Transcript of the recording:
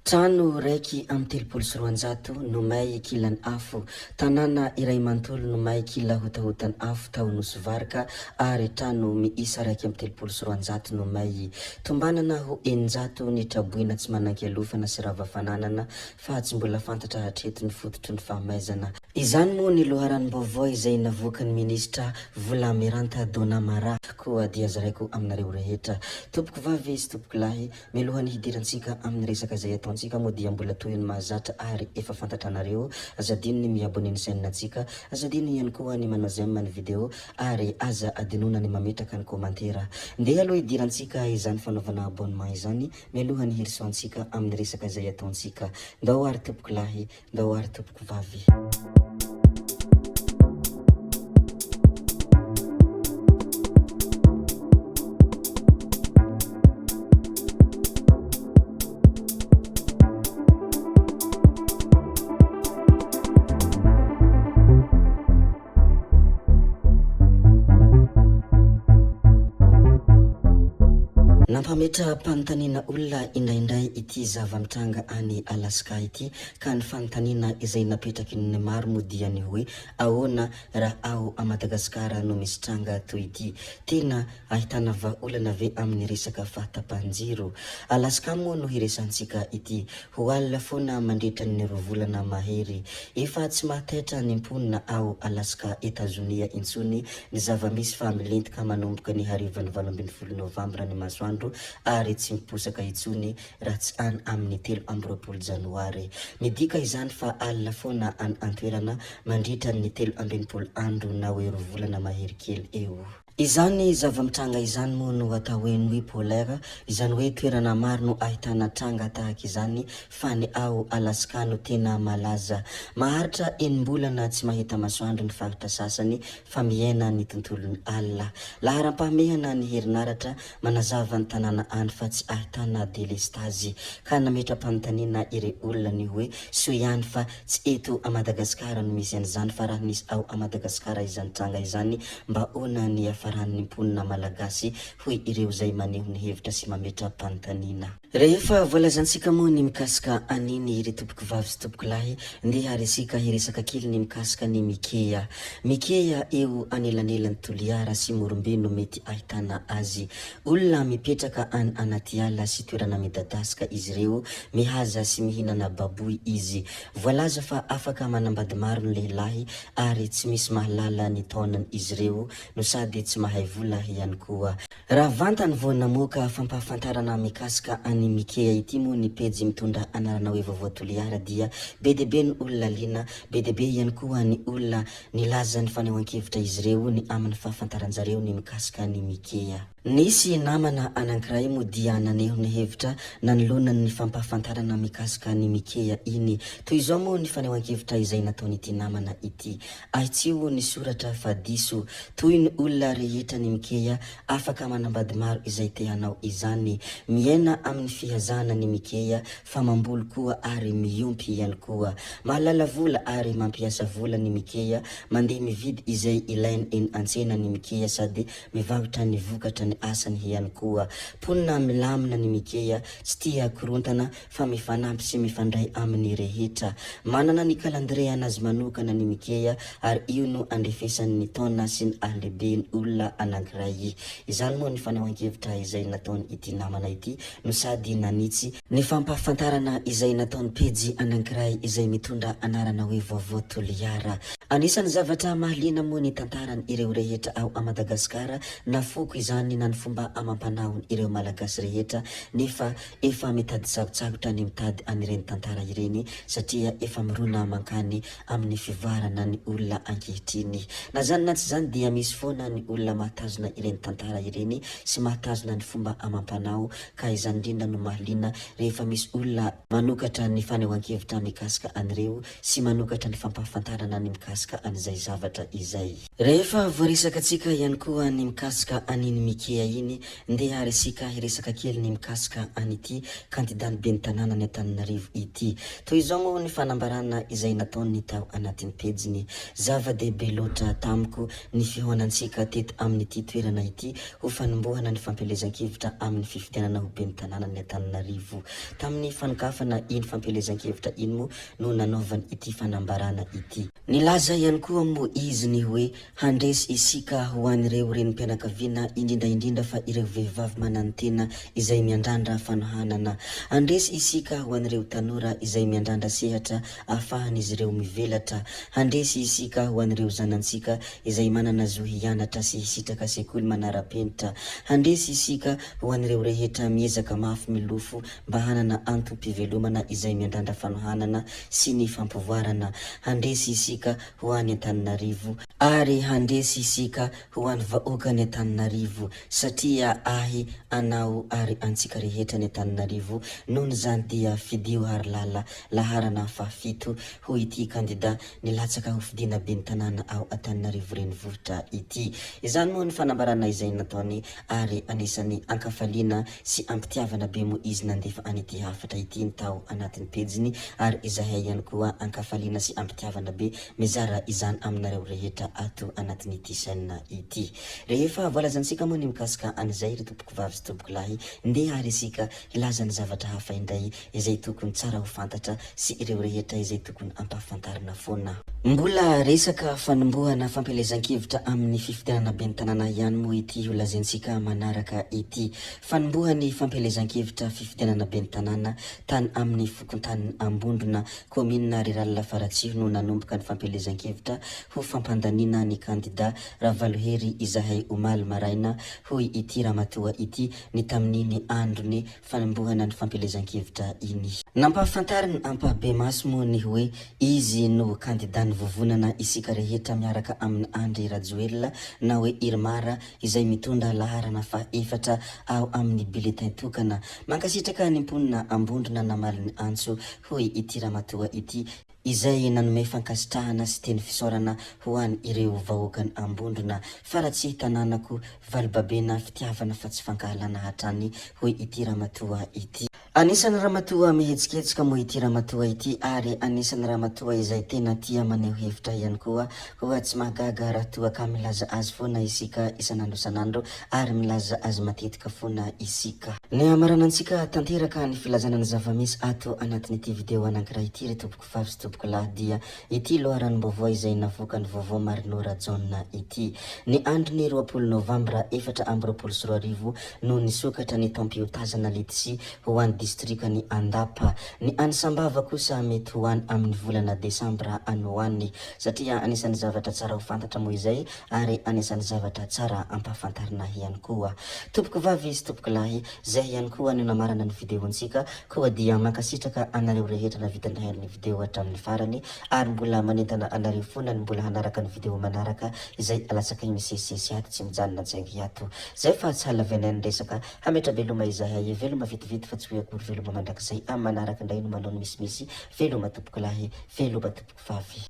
Trano raiky amin'ny telopolo sy roanjato no may kilany afo, tanàna iray manontolo no may kila hotahotany afo tao nosy varika, ary trano miisa raiky amin'ny telopolo sy roanjato no may tombanana ho eninjato ny traboina tsy manan-kialofana sy ravafananana fa tsy mbola fantatra hatreto ny fototry ny fahamaizana. Izany moa ny loharanom-baovao izay navoaka ny minisitra Volamiranta Donamara koa dia zaraiko aminareo rehetra. Tompoko vavy sy tompoko lahy, milohany hidirantsika amin'ny resaka izay ataontsika moa dia mbola toy ny mahazatra ary efa fantatra anareo, azadino ny miabone ny chaîne-natsika, azadino ihany koa ny manao j'aime ny video ary aza adinona ny mametraka ny komantera. Ndeha aloha hidirantsika izany fanaovana abonnement izany, mialohany hirisoantsika amin'ny resaka izay ataontsika. Ndao ary tompoko lahy, ndao ary tompoko vavy. Nampametra panontaniana olona indraindray ity zava-mitranga any Alaska ity, ka ny fanontaniana izay napetraky ny maro moa dia ny hoe ahoana raha ao a Madagasikara no misy tranga toy ity, tena ahitana vahaolana ve amin'ny resaka fahatapahan-jiro. Alaska moa no hiresantsika ity, ho alina foana mandritra ny rovolana mahery, efa tsy mahataitra ny mponina ao Alaska Etazonia intsony ny zava-misy fa milentika manomboka ny harivan'ny 18 Novambra ny masoandro ary tsy miposaka itsony raha tsy any amin'ny 13 Janoary. Midika izany fa alina foana any antoerana mandritra ny 13 andro na hoe rovolana mahery kely eo. Izany zava-mitranga izany moa no atao hoe nuit polaire, izany hoe toerana maro no ahitana tranga tahaka izany fa ny ao Alaska no tena malaza. Maharitra enim-bolana tsy mahita masoandro ny faritra sasany fa miaina ny tontolon'ny alina. Laharam-pahamehana ny herinaratra manazava ny tanàna any fa tsy ahitana delestazy, ka nametra panontaniana ire olona ny hoe so ihany fa tsy eto a Madagasikara no misy an'izany fa raha nisy ao a Madagasikara izany tranga izany mba ona ny afaran'ny mponina malagasy hoy ireo zay maneho ny hevitra sy mametra panontaniana. Rehefa voalazantsika moa ny mikasika aniny ire tompoko vavy sy tompoko lahy, ndeha aresika hiresaka kely ny mikasika ny Mikeya. Mikeya eo anelanelan'ny Toliara sy Morombe no mety ahitana azy. Olona mipetraka any anaty ala sy toerana midadasika izy ireo, mihaza sy mihinana baboy izy. Voalaza fa afaka manambady maro ny lehilahy ary tsy misy mahalala ny taonany izy ireo no sady tsy mahay vola ihany koa. Raha vantany vao namoaka fampahafantarana mikasika any Mikeya ity moa ny pejy mitondra anarana hoe vaovao Toliara dia be debe ny olona liana, be debe ihany koa ny olona nilaza ny fanehoan-kevitra izy ireo ny amin'ny fahafantaranjareo ny mikasika ny Mikeya. Nisy namana anankiray moa dia naneho ny hevitra nanolonany ny fampahafantarana mikasika ny Mikeya iny. Toy izao moa ny fanehoan-kevitra izay nataon'ity namana ity: ahitsio ny soratra fa diso, toy ny olona rehetra ny Mikeya afaka manambady maro izay te hanao izany, miaina amin'ny fihazana ny Mikeya fa mamboly koa ary miompy ihany koa, mahalala vola ary mampiasa vola ny Mikeya, mandeha mividy izay ilainy eny an-tsena ny Mikeya sady mivarotra ny vokatra ny asany ihany koa. Ponina milamina ny Mikeya, tsy tia korontana fa mifanampy sy mifandray amin'ny rehetra. Manana ny calendrier anazy manokana ny Mikeya ary io no andrefesany ny taona sy ny ahalehiben'ny olona anankiray. Izany moa ny fanehoan-kevitra izay nataony ity namana ity, no sady nanitsy ny fampahafantarana izay nataony pejy anankiray izay mitondra anarana hoe vaovao Toliara. Anisan'ny zavatra mahaliana moa ny tantarany ireo rehetra ao a Madagasikara, nafoko izany na ny fomba amam-panahony ireo malagasy rehetra, nefa efa mitady tsagotsagotra ny mitady anireny tantara ireny satria efa mirona mankany amin'ny fivoarana ny olona ankehitriny. Na zany na tsy zany dia misy foana ny olona mahatazona ireny tantara ireny sy mahatazona ny fomba amam-panao, ka izany indrindra no mahaliana rehefa misy olona manokatra ny fanehoan-kevitra mikasika an'ireo sy manokatra ny fampahafantarana ny mikasika an'izay zavatra izay. Rehefa voaresaka antsika ihany koa ny mikasika aniny Mikeya iny, ndeha resika hiresaka kely ny mikasika an'ity kandidany ben'ny tanàna ny Antananarivo ity. Toy izao moa ny fanambarana izay nataony tao anatin'ny pejiny: zava-dehibe loatra tamiko ny fihoanantsika teto amin'ity toerana ity, ho fanombohana ny fampelezan-kevitra amin'ny fifidianana ho ben'ny tanàna ny Antananarivo. Tamin'ny fanokafana iny fampelezan-kevitra iny moa no nanaovany ity fanambarana ity. Nilaza ihany koa moa izy ny hoe handresy isika ho an'ireo renim-pianakaviana indrindra fa ireo vehivavy manantena izay miandrandra fanohanana. Handresy isika ho an'ireo tanora izay miandrandra sehatra ahafahan'izy ireo mivelatra. Handresy isika ho an'ireo zanantsika izay manana zo hianatra sy hisitraka sekoly manara-penitra. Handresy isika ho an'ireo rehetra miezaka mafy milofo mba hanana antom-pivelomana izay miandrandra fanohanana sy ny fampivoarana. Handresy isika ho any Antananarivo ary handresy isika ho an'ny vahoaka ny Antananarivo satria ahy anao ary antsika rehetra ny Antananarivo nohon' izany dia fidio ary lala laharana fahafito ho ity kandida nilatsaka ho fidiana ben'ny tanàna ao Antananarivo renivohitra ity. Izany moa ny fanambarana izay nataony ary anisany ankafaliana sy ampitiavana be moa izy nandefa an'ity hafatra ity ny tao anatin'ny pejiny ary izahay ihany koa ankafaliana sy ampitiavana be mizara izany aminareo rehetra ato anatin'ity saina ity. Rehefa voalazantsika moa ny mikasika an'izay ry tompoko vavy sy tompoko lahy, ndeha ary isika hilaza ny zavatra hafa indray izay tokony tsara ho fantatra sy ireo rehetra izay tokony ampahafantarina foana. Mbola resaka fanombohana fampelezan-kevitra amin'ny fifidianana ben'ny tanàna ihany moa ity ho lazaintsika manaraka ity. Fanombohany fampelezan-kevitra fifidianana ben'ny tanàna tany amin'ny fokontanin'ny Ambondrona, komina Rirala Lafaratsiro no nanomboka ny fampelezan-kevitra ho fampandaniana ny kandida Ravalohery Izahay Omaly Maraina hoy ity ramatoa ity ny tamin'iny androny fanombohana ny fampelezan-kevitra iny. Nampahafantariny ampahabe-maso moa ny hoe izy no kandida ny vovonana isika rehetra miaraka amin'ny Andry Rajoelina na hoe Irmara izay mitondra laharana faha-efatra ao amin'ny bulletin tokana. Mankasitraka ny mponina Ambondrona namaliny antso hoy ity ramatoa ity izay nanome fankasitrahana sy teny fisaorana ho any ireo vahoakany Ambondrona fa raha tsy tanànako valibabena fitiavana fa tsy fankahalana hatrany hoy ity ramatoa ity. Anisany ramatoa mihetsiketsiky moa ity ramatoa ity ary anisany ramatoa izay tena tia maneho hevitra ihany koa tsy mahagaga raha toa ka milaza azy foana isika isanandro ary milaza azy matetika foana isika. Ny amaranantsika tanteraka ny filazana ny zava-misy ato anatin'ity video anankiray ity ry tompoko vavy sy tompoko lahy dia ity loharanom-baovao izay navoaka ny vaovao Marinora John ity. Ny androny 20 Novambra 2024 no nisokatra ny tampio-tazana letisia ho an'ny distrikany Andapa. Ny any Sambava kosa mety ho any amin'ny volana Desambra any ho any satria anisan'ny zavatra tsara ho fantatra moa izay ary anisan'ny zavatra tsara ampahafantarina ihany koa. Tompoko vavy sy tompoko lahy, zay ihany koa ny namarana ny videontsika koa dia mankasitraka anareo rehetra na vitanay ny video hatramin'ny farany ary mbola manentana anareo foana ny mbola hanaraka ny video manaraka izay alatsaka misesisesy ato tsy mijanona antsaingy ato. Zay fa tsy halavenay resaka hametra veloma izahay veloma vitivity fa tsy hoe akory veloma mandrakizay amin'ny manaraka indray no manao ny misimisy veloma tompoko lahy veloma tompoko vavy.